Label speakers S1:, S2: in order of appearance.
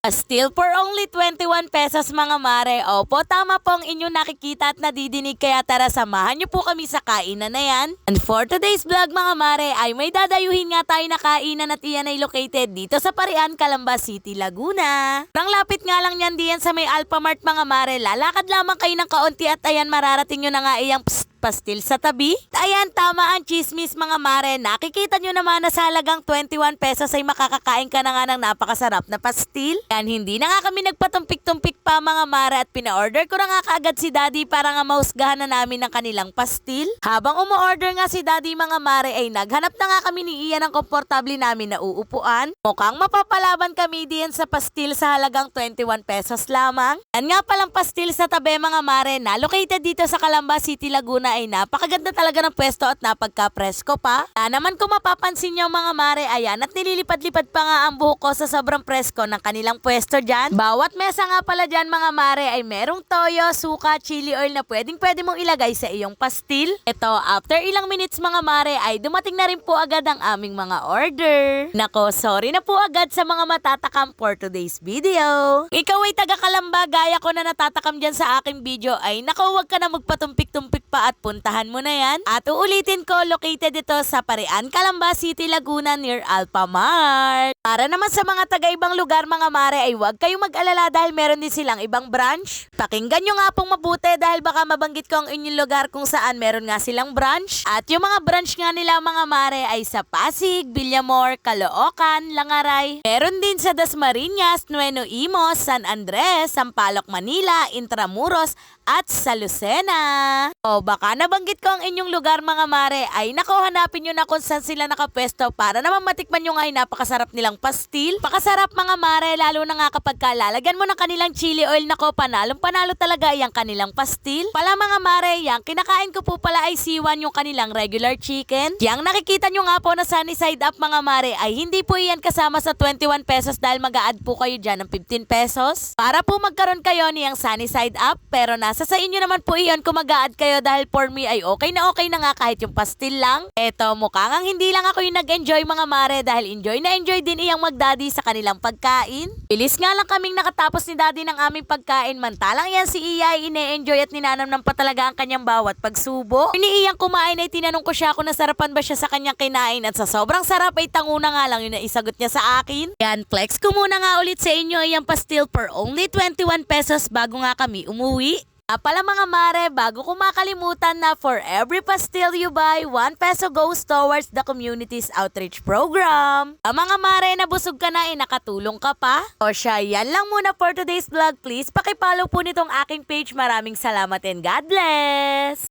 S1: Still for only 21 pesos mga mare. Opo, tama po ang inyong nakikita at nadidinig, kaya tara samahan niyo po kami sa kainan na yan. And for today's vlog mga mare ay may dadayuhin nga tayo na kainan at iyan ay located dito sa Parian, Calamba City, Laguna. Nang lapit nga lang yan diyan sa may Alphamart mga mare, lalakad lamang kayo ng kaunti at ayan mararating nyo na nga iyang pastil sa tabi. Ayan, tama ang chismis mga mare. Nakikita nyo naman na sa halagang 21 pesos ay makakakain ka na nga ng napakasarap na pastil. Yan, hindi na nga kami nagpatumpik-tumpik pa mga mare at pina-order ko na nga kaagad si Daddy para nga mahusgahan na namin ng kanilang pastil. Habang umu-order nga si Daddy mga mare ay naghanap na nga kami ni Ian ng komportable namin na uupuan. Mukhang mapapalaban kami diyan sa pastil sa halagang 21 pesos lamang. Yan nga palang pastil sa tabi mga mare na located dito sa Calamba City, Laguna ay napakaganda talaga ng pwesto at napagka-presko pa. Naman kung mapapansin nyo mga mare, ayan at nililipad-lipad pa nga ang buhok ko sa sobrang presko ng kanilang pwesto dyan. Bawat mesa nga pala dyan mga mare ay merong toyo, suka, chili oil na pwede mong ilagay sa iyong pastil. Ito, after ilang minutes mga mare ay dumating na rin po agad ang aming mga order. Nako, sorry na po agad sa mga matatakam for today's video. Ikaw ay taga Calamba gaya ko na natatakam dyan sa aking video ay nako, wag ka na magpatumpik-tumpik pa at puntahan mo na yan. At uulitin ko, located ito sa Parian, Calamba City, Laguna near Alphamart. Para naman sa mga taga-ibang lugar mga mare ay huwag kayong mag-alala dahil meron din silang ibang branch. Pakinggan nyo nga pong mabuti dahil baka mabanggit ko ang inyong lugar kung saan meron nga silang branch. At yung mga branch nga nila mga mare ay sa Pasig, Villamor, Caloocan, Langaray. Meron din sa Dasmariñas, Nuevo Emus, San Andres, Sampaloc, Manila, Intramuros at sa Lucena. O baka nabanggit ko ang inyong lugar mga mare ay nako, hanapin nyo na kung saan sila nakapwesto para naman matikman nyo nga ay napakasarap nilang pastil. Pakasarap mga mare, lalo na nga kapag lalagyan mo ng kanilang chili oil, nako panalong panalo talaga yung kanilang pastil. Pala mga mare, yang kinakain ko po pala ay C1 yung kanilang regular chicken. Yang nakikita nyo nga po na sunny side up mga mare ay hindi po yan kasama sa 21 pesos dahil mag-a-add po kayo dyan ng 15 pesos. Para po magkaroon kayo niyang sunny side up, pero nasa sa inyo naman po iyon kung mag-a-add kayo dahil for me ay okay na nga kahit yung pastil lang. Eto, mukhang hindi lang ako yung nag-enjoy mga mare dahil enjoy na enjoy din iyang mag-daddy sa kanilang pagkain. Bilis nga lang kaming nakatapos ni Daddy ng aming pagkain, mantalang yan si Iya ay ine-enjoy at ninanamnam pa talaga ang kanyang bawat pagsubo. Ni Iyang kumain ay tinanong ko siya kung nasarapan ba siya sa kanyang kinain at sa sobrang sarap ay tanguna nga lang yung naisagot niya sa akin. Yan, flex ko muna nga ulit sa inyo iyang pastil for only 21 pesos bago nga kami umuwi. Pala mga mare, bago ko makalimutan na for every pastil you buy, 1 peso goes towards the community's outreach program. Mga mare, nabusog ka na nakatulong ka pa? O siya, yan lang muna for today's vlog. Please pakipollow po nitong aking page. Maraming salamat and God bless!